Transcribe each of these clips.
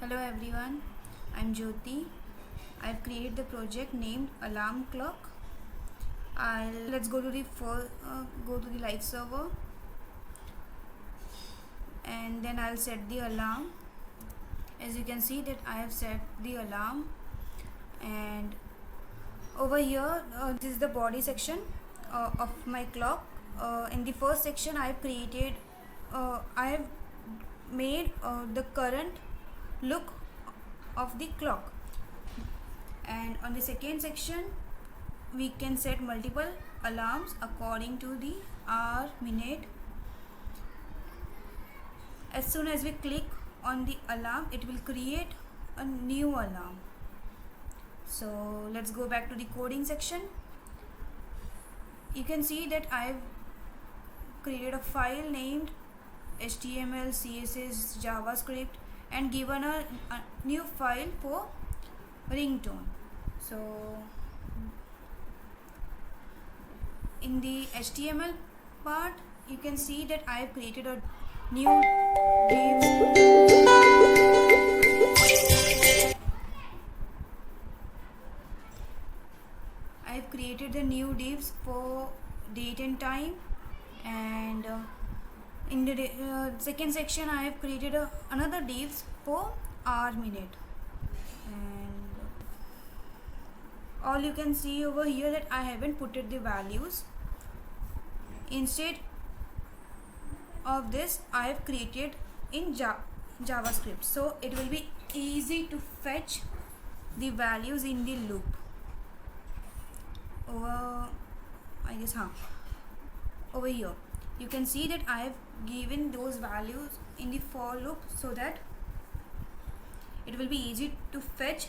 Hello everyone, I'm Jyoti. I've created the project named Alarm Clock. Let's go to the live server, and then I'll set the alarm. As you can see that I have set the alarm, and over here this is the body section of my clock. In the first section I have made the current look of the clock, and on the second section we can set multiple alarms according to the hour, minute. As soon as we click on the alarm, it will create a new alarm. So let's go back to the coding section. You can see that I've created a file named HTML, CSS, JavaScript, and given a new file for ringtone. So in the HTML part, you can see that I have created a new div. I have created the new divs for date and time, and in the second section I have created another divs for hour, minute, and all you can see over here that I haven't put the values. Instead of this, I have created in JavaScript, so it will be easy to fetch the values in the loop. Over here you can see that I have given those values in the for loop, so that it will be easy to fetch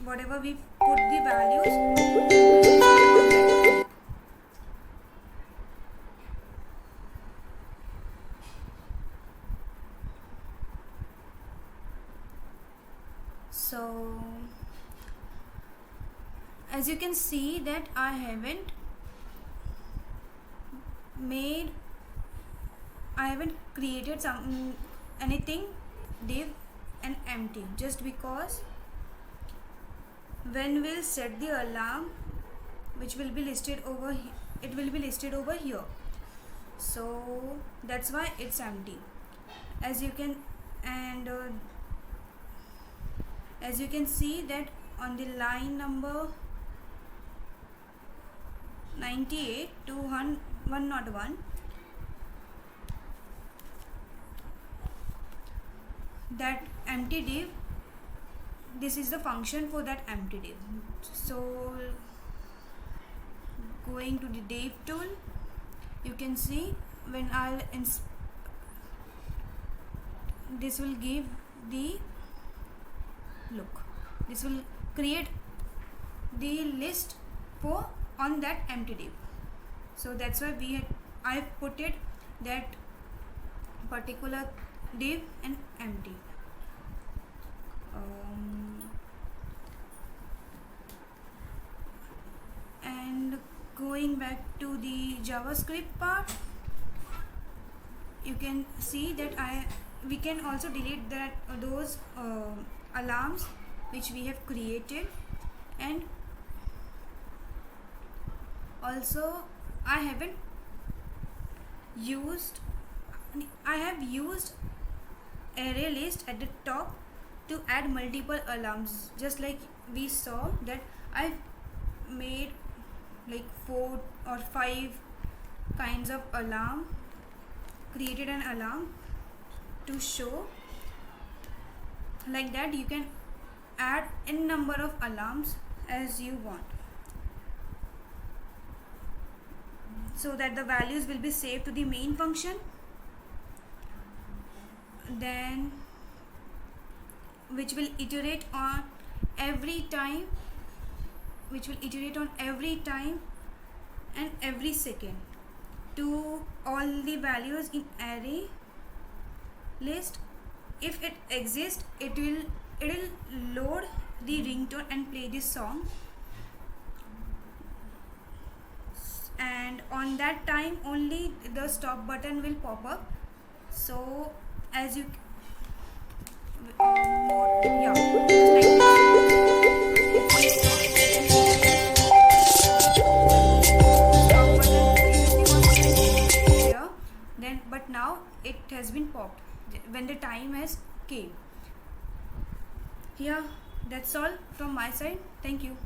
whatever we put the values. So as you can see that I haven't created anything div and empty, just because when we'll set the alarm, which will be listed over here, it will be listed over here, so that's why it's empty. As you can see that on the line number 98 to 101, that empty div, this is the function for that empty div. So going to the div tool, you can see when this will give the look, this will create the list for on that empty div. So that's why I've put it that particular div and empty. And going back to the JavaScript part, you can see that we can also delete those alarms which we have created, and also I have used array list at the top to add multiple alarms. Just like we saw that I've made like 4 or 5 kinds of alarm, created an alarm to show. Like that you can add n number of alarms as you want, so that the values will be saved to the main function, then which will iterate on every time and every second to all the values in array list. If it exists, it will load the ringtone and play this song. and on that time only the stop button will pop up. So as you more, yeah, just like this. Stop button previously was here, then but now it has been popped when the time has came. Yeah, that's all from my side. Thank you.